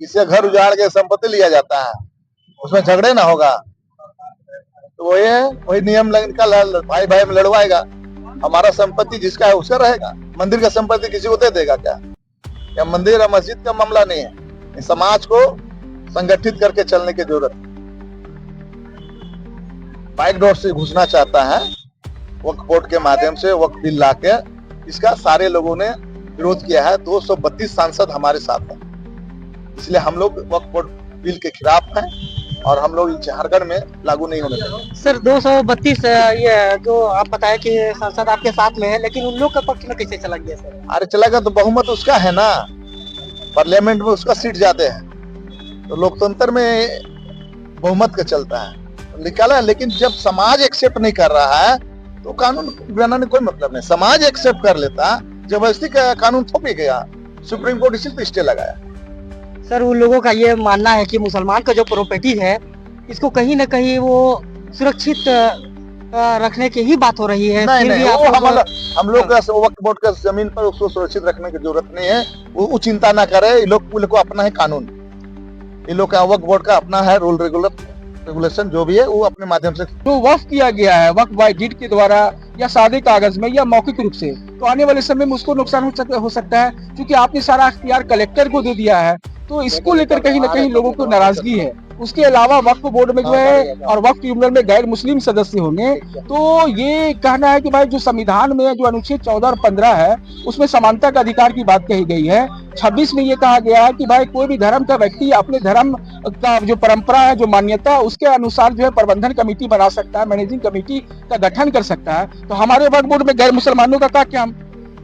किसी का घर उजाड़ के संपत्ति लिया जाता है, उसमें झगड़े ना होगा तो वही है, वही नियम निकल भाई भाई में लड़वाएगा। हमारा संपत्ति जिसका है उसका रहेगा। मंदिर का संपत्ति किसी को दे देगा क्या? या मंदिर या मस्जिद का मामला नहीं है। समाज को संगठित करके चलने की जरूरत है। बाइक डोर से घुसना चाहता है वक्फ बोर्ड के माध्यम से, वक्फ बिल लाके इसका सारे लोगों ने विरोध किया है। 232 सांसद हमारे साथ हैं, इसलिए हम लोग वक्फ बोर्ड बिल के खिलाफ हैं और हम लोग झारखंड में लागू नहीं होने देंगे। सर 232 ये जो आप बताए कि सांसद आपके साथ में है, लेकिन उन लोग के पक्ष में कैसे चला गया सर? अरे चलेगा तो बहुमत उसका है ना, पार्लियामेंट में उसका सीट ज्यादा है, तो लोकतंत्र में बहुमत का चलता है, निकाला है। लेकिन जब समाज एक्सेप्ट नहीं कर रहा है तो कानून बनाने कोई मतलब नहीं। समाज एक्सेप्ट कर लेता, जबरदस्ती का कानून थोपी गया, सुप्रीम कोर्ट इसी पे स्टे लगाया। सर उन लोगों का ये मानना है कि मुसलमान का जो प्रॉपर्टी है इसको कहीं ना कहीं वो सुरक्षित रखने की ही बात हो रही है। नहीं फिर नहीं, भी आप हम लोग का वक्फ बोर्ड का जमीन पर उसको सुरक्षित रखने की जरूरत नहीं है। वो चिंता ना करे, ये लोग को अपना है कानून, ये लोग का वक्फ बोर्ड का अपना है रूल रेगुलेशन, जो भी है वो अपने माध्यम से जो वक्फ किया गया है, वक्फ बाय डीड के द्वारा या सादे कागज में या मौखिक रूप से, तो आने वाले समय में उसको नुकसान हो सकता है, क्योंकि आपने सारा अख्तियार कलेक्टर को दे दिया है। तो इसको लेकर कहीं ना कहीं लोगों को नाराजगी है। उसके अलावा वक्फ बोर्ड में जो है और वक्फ ट्रिब्यूनल में गैर मुस्लिम सदस्य होंगे, तो ये कहना है कि भाई जो संविधान में जो अनुच्छेद 14 और 15 है उसमें समानता का अधिकार की बात कही गई है। 26 में ये कहा गया है कि भाई कोई भी धर्म का व्यक्ति अपने धर्म का जो परंपरा है, जो मान्यता है, उसके अनुसार जो है प्रबंधन कमेटी बना सकता है, मैनेजिंग कमेटी का गठन कर सकता है। तो हमारे वक्फ बोर्ड में गैर मुसलमानों का क्या,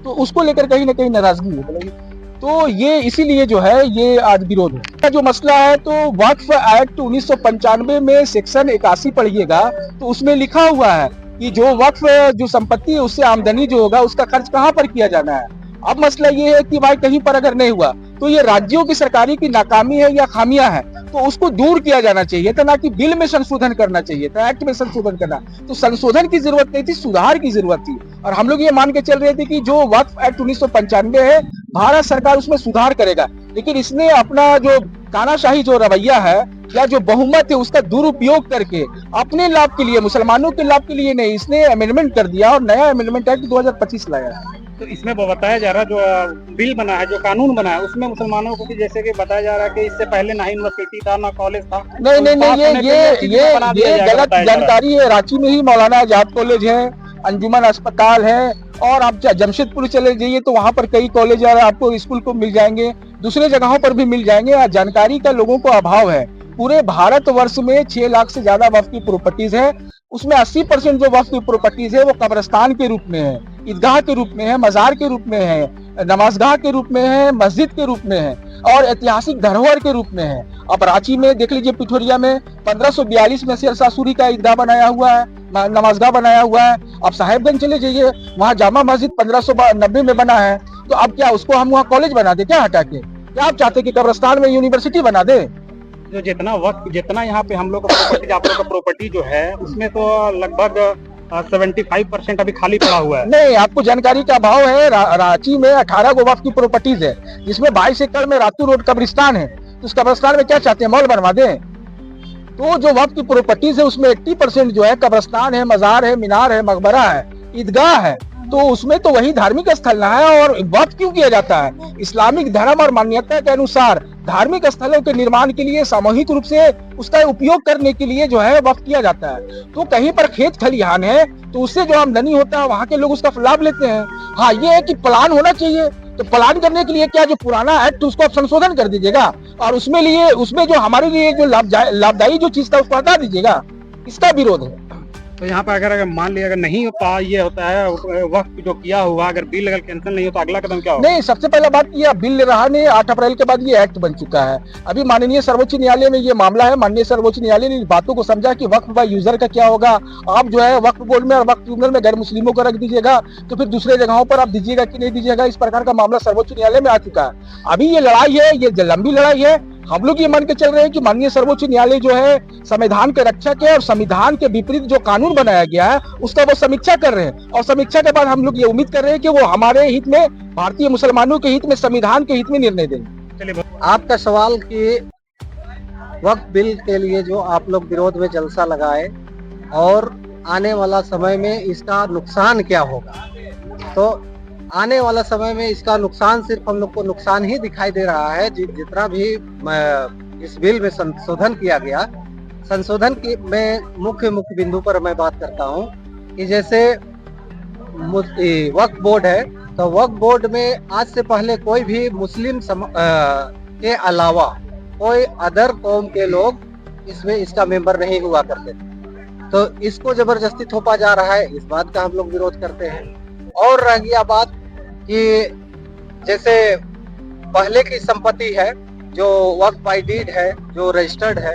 तो उसको लेकर कहीं ना कहीं नाराजगी है। तो ये इसीलिए जो है ये आज विरोध है। जो मसला है तो वक्फ एक्ट 1995 में सेक्शन 81 पढ़िएगा तो उसमें लिखा हुआ है कि जो वक्फ जो संपत्ति है उससे आमदनी जो होगा उसका खर्च कहाँ पर किया जाना है। अब मसला ये है कि भाई कहीं पर अगर नहीं हुआ तो ये राज्यों की सरकारी की नाकामी है या खामियां है, तो उसको दूर किया जाना चाहिए था, ना कि बिल में संशोधन करना चाहिए था, एक्ट में संशोधन करना। तो संशोधन की जरूरत नहीं थी, सुधार की जरूरत थी। और हम लोग ये मान के चल रहे थे कि जो वक्फ एक्ट 1995 है भारत सरकार उसमें सुधार करेगा, लेकिन इसने अपना जो तानाशाही जो रवैया है या जो बहुमत है उसका दुरुपयोग करके अपने लाभ के लिए, मुसलमानों के लाभ के लिए नहीं, इसने अमेंडमेंट कर दिया और नया अमेंडमेंट एक्ट 2025 लाया है। तो इसमें बताया जा रहा जो बिल बना है, जो कानून बना है, उसमें मुसलमानों को भी जैसे कि बताया जा रहा है कि इससे पहले ना यूनिवर्सिटी था ना कॉलेज था। नहीं नहीं नहीं, ये गलत जानकारी है। रांची में ही मौलाना आजाद कॉलेज है, अंजुमन अस्पताल है, और आप जमशेदपुर चले जाइए तो वहाँ पर कई कॉलेज आपको स्कूल को मिल जाएंगे, दूसरे जगहों पर भी मिल जाएंगे। जानकारी का लोगों को अभाव है। पूरे भारत वर्ष में 6 लाख से ज्यादा वक्फ की प्रॉपर्टीज है, उसमें 80% जो वक्फ की प्रॉपर्टीज है वो कब्रिस्तान के रूप में है, ईदगाह के रूप में है, मजार के रूप में है, नमाजगाह के रूप में है, मस्जिद के रूप में है और ऐतिहासिक धरोहर के रूप में है। अब रांची में देख लीजिए, पिठोरिया में 1542 में शेर सासुरी का ईदगाह बनाया हुआ है, नमाजगाह बनाया हुआ है। अब साहेबगंज चले जाइए, वहाँ जामा मस्जिद 1590 में बना है। तो अब क्या उसको हम वहाँ कॉलेज बना दे क्या हटा के? क्या आप चाहते कि कब्रिस्तान में यूनिवर्सिटी बना दे? जो जितना वक्त जितना यहाँ पे हम लोग का प्रॉपर्टी, आप लोग का प्रॉपर्टी जो है उसमें तो लगभग 75% अभी खाली पड़ा हुआ है। नहीं, आपको जानकारी का अभाव है। रांची में 18 गो वक्फ की प्रॉपर्टीज है, जिसमें 22 एकड़ में रातू रोड कब्रिस्तान है। तो उस कब्रिस्तान में क्या चाहते हैं, मॉल बनवा दें? तो जो वक्फ की प्रॉपर्टीज है उसमें 80% जो है कब्रिस्तान है, मजार है, मीनार है, मकबरा है, ईदगाह है। तो उसमें तो वही धार्मिक स्थल ना है। और वक्फ क्यों किया जाता है? इस्लामिक धर्म और मान्यता के अनुसार धार्मिक स्थलों के निर्माण के लिए, सामूहिक रूप से उसका उपयोग करने के लिए जो है वक्फ किया जाता है। तो कहीं पर खेत खलिहान है तो उससे जो आमदनी होता है वहां के लोग उसका लाभ लेते हैं। हाँ, ये है कि प्लान होना चाहिए। तो प्लान करने के लिए क्या, जो पुराना एक्ट उसको आप संशोधन कर दीजिएगा और उसमें जो हमारे लिए जो लाभदायी जो चीज था उसको हटा दीजिएगा। इसका विरोध है। तो यहाँ पर अगर मान लिया अगर नहीं ये होता है वक्त जो किया हुआ, अगर बिल अगर कैंसिल नहीं हो तो अगला कदम क्या होगा? नहीं, सबसे पहला बात ये बिल रहा नहीं, 8 अप्रैल के बाद ये एक्ट बन चुका है। अभी माननीय सर्वोच्च न्यायालय में ये मामला है। माननीय सर्वोच्च न्यायालय ने बातों को समझा कि वक्फ बाय यूजर का क्या होगा। आप जो है वक्फ बोर्ड में और वक्फ ट्रिब्यूनल में गैर मुस्लिमों को रख दीजिएगा तो फिर दूसरे जगहों पर आप दीजिएगा कि नहीं दीजिएगा, इस प्रकार का मामला सर्वोच्च न्यायालय में आ चुका है। अभी ये लड़ाई है, ये लंबी लड़ाई है। हम लोग ये मान के चल रहे हैं कि माननीय सर्वोच्च न्यायालय जो है संविधान के रक्षक है और संविधान के विपरीत जो कानून बनाया गया है उसका वो समीक्षा कर रहे हैं। और समीक्षा के बाद हम लोग ये उम्मीद कर रहे हैं कि वो हमारे हित में, भारतीय मुसलमानों के हित में, संविधान के हित में निर्णय देंगे। आपका सवाल कि वक्फ बिल के लिए जो आप लोग विरोध में जलसा लगाए और आने वाला समय में इसका नुकसान क्या होगा, तो आने वाला समय में इसका नुकसान सिर्फ हम लोग को नुकसान ही दिखाई दे रहा है। जितना भी इस बिल में संशोधन किया गया, संशोधन की मैं मुख्य बिंदु पर मैं बात करता हूँ कि जैसे वक्फ बोर्ड है, तो वक्फ बोर्ड में आज से पहले कोई भी मुस्लिम के अलावा कोई अदर कौम के लोग इसमें इसका मेंबर नहीं हुआ करते थे। तो इसको जबरदस्ती थोपा जा रहा है, इस बात का हम लोग विरोध करते हैं। और रह गया बात कि जैसे पहले की संपत्ति है जो वक्फ बाय डीड है, जो रजिस्टर्ड है,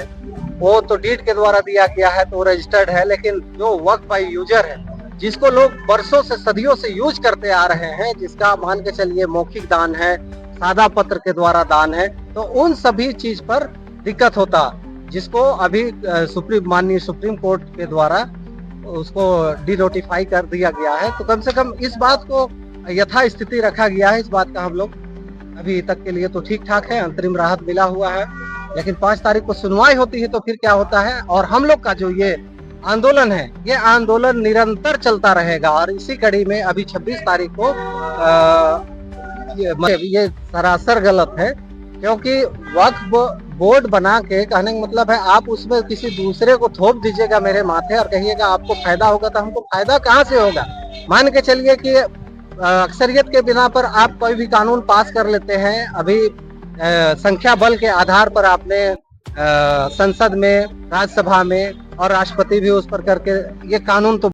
वो तो डीड के द्वारा दिया गया है तो रजिस्टर्ड है, लेकिन जो वक्फ बाय यूजर है, जिसको लोग बरसों से सदियों से यूज करते आ रहे हैं, जिसका मान के चलिए मौखिक दान है, सादा पत्र के द्वारा दान है, तो उन सभी चीज पर दिक्कत होता, जिसको अभी माननीय सुप्रीम कोर्ट के द्वारा उसको डिनोटिफाई कर दिया गया है। तो कम से कम इस बात को यथा स्थिति रखा गया है। इस बात का हम लोग अभी तक के लिए तो ठीक ठाक है, अंतरिम राहत मिला हुआ है, लेकिन 5 तारीख को सुनवाई होती है तो फिर क्या होता है। और हम लोग का जो ये आंदोलन है, ये आंदोलन निरंतर चलता रहेगा। और इसी कड़ी में अभी 26 तारीख को ये सरासर गलत है, क्योंकि वक्फ बोर्ड बना के कहने का मतलब है आप उसमें किसी दूसरे को थोप दीजिएगा मेरे माथे और कहिएगा आपको फायदा होगा, तो हमको फायदा कहाँ से होगा। मान के चलिए कि अक्सरियत के बिना पर आप कोई भी कानून पास कर लेते हैं। अभी संख्या बल के आधार पर आपने संसद में, राज्यसभा में और राष्ट्रपति भी उस पर करके ये कानून तो